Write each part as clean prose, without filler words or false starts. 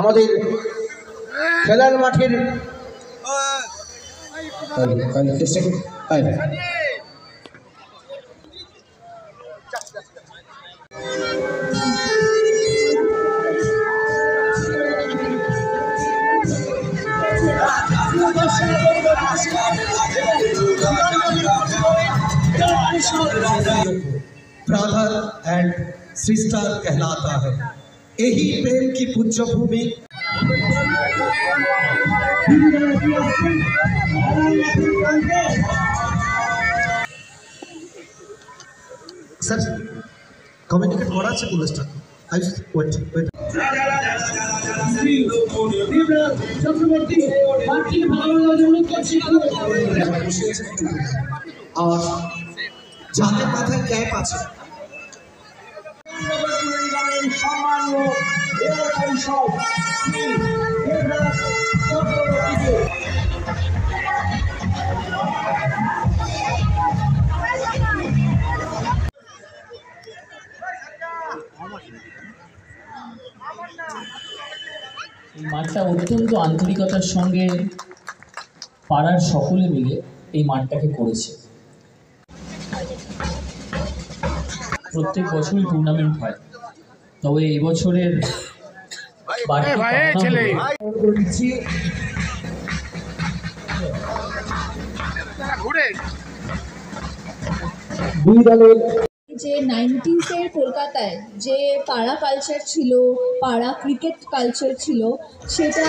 আমাদের খেলার মাঠের ब्रदर एंड सिस्टर कहलाता है। यही प्रेम की पूज्य भूमि। सर कम्युनिकेट करा আছে পুলিশটা আই ওয়েট চক্রবর্তী বাকি ভালো জন্য করছি আর যাদের মাথায় ক্যাপ আছে সম্মানীয় এলাকার সব এই মাঠটা অত্যন্ত আন্তরিকতার সঙ্গে পাড়ার সকলে মিলে এই মাঠটাকে করেছে। প্রত্যেক বছরই টুর্নামেন্ট হয়, তবে এই বছরের যে 90s-এর কলকাতায় যে পাড়া কালচার ছিল, পাড়া ক্রিকেট কালচার ছিল, সেটা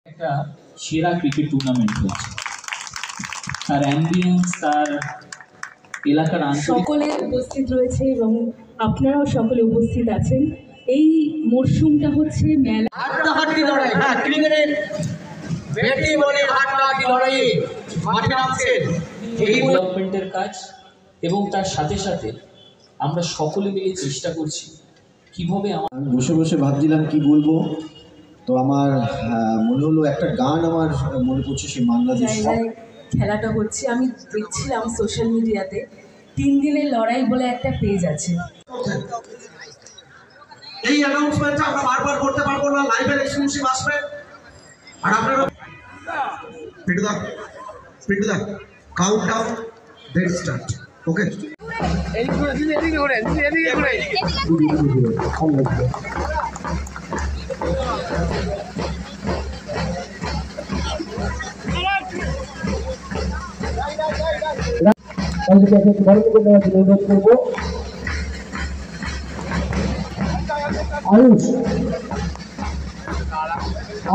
একটা সেরা ক্রিকেট টুর্নামেন্ট হয়েছে। তার অ্যাম্বিয়েন্স, তার এলাকার সকলে উপস্থিত রয়েছে এবং আপনারাও সকলে উপস্থিত আছেন। এই মরশুমটা হচ্ছে মেলা হাড্ডাহাড্ডি লড়াই। হ্যাঁ, ক্রিকেটের ব্যাটি বলের হাড্ডাহাড্ডি লড়াই মাঠে নামছেন। এই ডেভেলপমেন্টের কাজ এবং তার সাথে সাথে আমরা সকলে মিলে চেষ্টা করছি কিভাবে বসে বসে ভাবছিলাম কি বলবো, তো আমার মনে হলো একটা গান আমার মনে পড়ছে, সেই বাংলাদেশ খেলাটা হচ্ছে। আমি দেখছিলাম সোশ্যাল মিডিয়াতে 3 দিনের লড়াই বলে একটা পেজ আছে। এই অ্যানাউন্সমেন্টটা আমরা বারবার করতে পারবো না, লাইভ এক্সক্লুসিভ আসবে। আর আপনারা পিটুদা কাউন্টডাউন ডেট স্টার্ট। ওকে, এদিকে ঘুরে অনুরোধ করবো।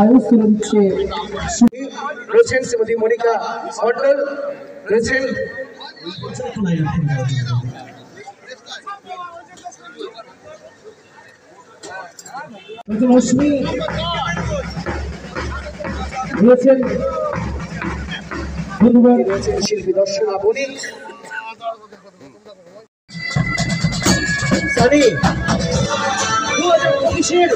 আয়ুষ তুলে দিচ্ছে রয়েছেন শ্রীমতী মনিকা মন্ডল, রয়েছেন রশ্মি, রয়েছেন বন্ধুগণ, রয়েছেন শিল্পী দর্শনা বণিক, সানি 2025-এর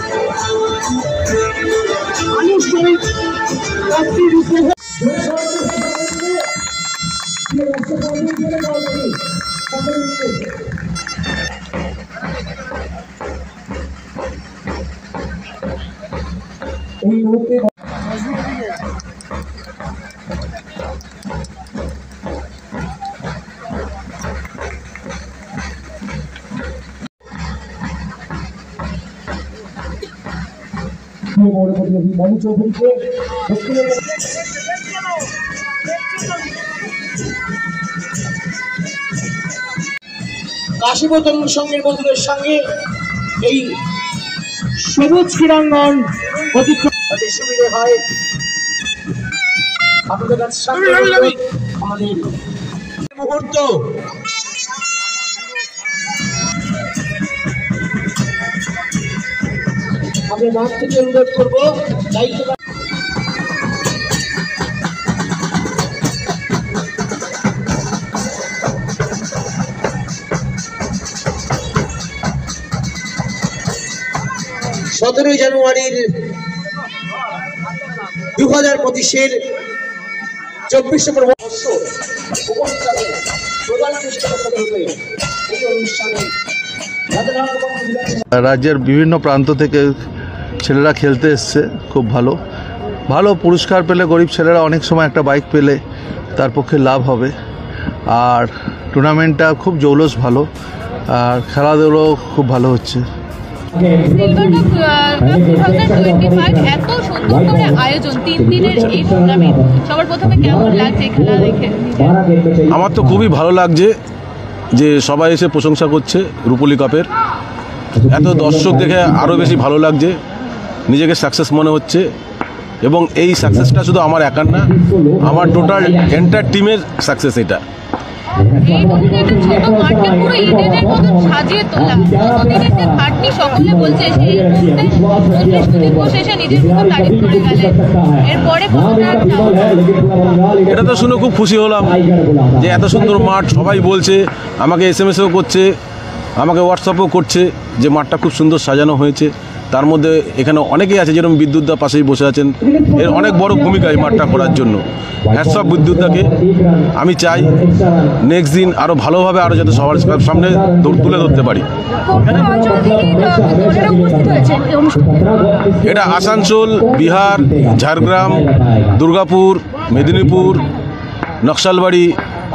আনুষ্ঠানিক এই মুহূর্তে মনু চৌধুরীকে কাশীপুর তরুণ সংঘের বন্ধুদের সঙ্গে এই সবুজ ক্রীড়াঙ্গন অতিক্রম সুবিধে হয়। আপনাদের কাছে আমাদের মুহূর্ত আমরা মাঠ থেকে অনুরোধ করবো দায়িত্ব 17 জানুয়ারির 2025-এর 24 নম্বর বছর প্রধান পৃষ্ঠপোষক রূপে এই অনুষ্ঠানে রাজ্যের বিভিন্ন প্রান্ত থেকে ছেলেরা খেলতে এসছে, খুব ভালো ভালো পুরস্কার পেলে গরিব ছেলেরা অনেক সময় একটা বাইক পেলে তার পক্ষে লাভ হবে। আর টুর্নামেন্টটা খুব জৌলস ভালো, আর খেলাধুলো খুব ভালো হচ্ছে। এত সুন্দর করে আয়োজন 3 দিনের এই টুর্নামেন্ট, সবার প্রথমে কেমন লাগছে খেলা দেখে? আমার তো খুবই ভালো লাগছে যে সবাই এসে প্রশংসা করছে রূপলী কাপের। এত দর্শক দেখে আরও বেশি ভালো লাগছে, নিজেকে সাকসেস মনে হচ্ছে। এবং এই সাকসেসটা শুধু আমার একার না, আমার টোটাল এন্টার টিমের সাকসেস এটা। এই মুহূর্তে একটা ছোট মাঠে পুরো ইডেনের মতন সাজিয়ে তোলা, কতদিনের যে খাটনি সকলে বলছে, সেই মুহূর্তে সুদীপ ঘোষ এসে নিজের মুখে তারিফ করে গেলেন। এরপরে এটা তো শুনে খুব খুশি হলাম যে এত সুন্দর মাঠ, সবাই বলছে, আমাকে SMS-ও করছে, আমাকে হোয়াটসঅ্যাপও করছে যে মাঠটা খুব সুন্দর সাজানো হয়েছে। তার মধ্যে এখানে অনেকেই আছে, যেরকম বিদ্যুৎদা পাশেই বসে আছেন, এর অনেক বড় ভূমিকা এই মাঠটা করার জন্য। হ্যাটস অফ বিদ্যুৎদাকে। আমি চাই নেক্সট দিন আরও ভালোভাবে আরও যাতে সবার সামনে তুলে ধরতে পারি। এটা আসানসোল, বিহার, ঝাড়গ্রাম, দুর্গাপুর, মেদিনীপুর, নকশালবাড়ি,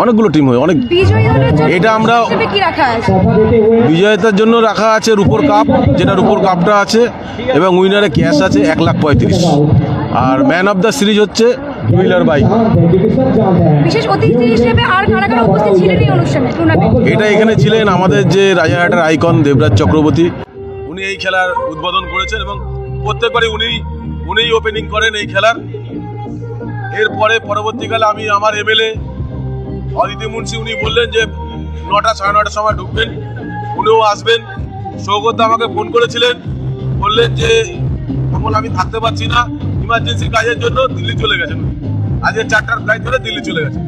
অনেকগুলো টিম হয়। অনেক এটা আমরা বিজয়তার জন্য রাখা আছে রূপোর কাপ, যেটা রূপোর কাপটা আছে, এবং উইনারে ক্যাশ আছে 1,35,000। আর ম্যান অফ দ্য সিরিজ হচ্ছে হুইলার বাইক। বিশেষ অতিথি হিসেবে আর কারা কারা উপস্থিত ছিলেন এই অনুষ্ঠানে? এটা এখানে ছিলেন আমাদের যে রাজারহাটের আইকন দেবরাজ চক্রবর্তী, উনি এই খেলার উদ্বোধন করেছেন এবং প্রত্যেকবারই উনিই ওপেনিং করেন এই খেলার। এরপরে পরবর্তীকালে আমি আমার MLA অদিতি মুন্সি, উনি বললেন যে 9টা 9:30 সময় ঢুকবেন, উনিও আসবেন। সৌগত আমাকে ফোন করেছিলেন, বললেন যে কমল আমি থাকতে পারছি না, ইমার্জেন্সি কাজের জন্য দিল্লি চলে গেছেন। আজকে 4টার ফ্লাইট ধরে দিল্লি চলে গেছেন।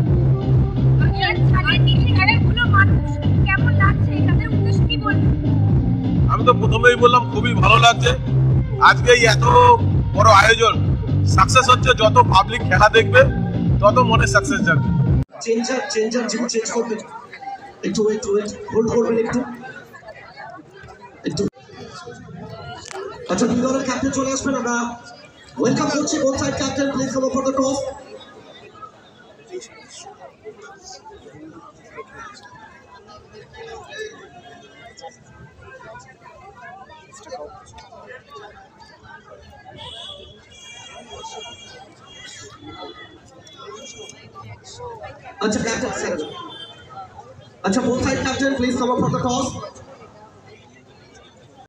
আমি তো প্রথমেই বললাম খুবই ভালো লাগছে। আজকে এত বড় আয়োজন সাকসেস হচ্ছে, যত পাবলিক খেলা দেখবে তত মনে সাকসেস যাবে। চেঞ্জার যিনি চেঞ্জ করবেন, একটু ওয়েট হোল্ড করবেন একটু। আচ্ছা, দুই দলের ক্যাপ্টেন চলে আসবেন, আমরা ওয়েলকাম করছি। Both side captain, please come for the toss. अच्छा कैप्टन, अच्छा both side captain please come up for the toss.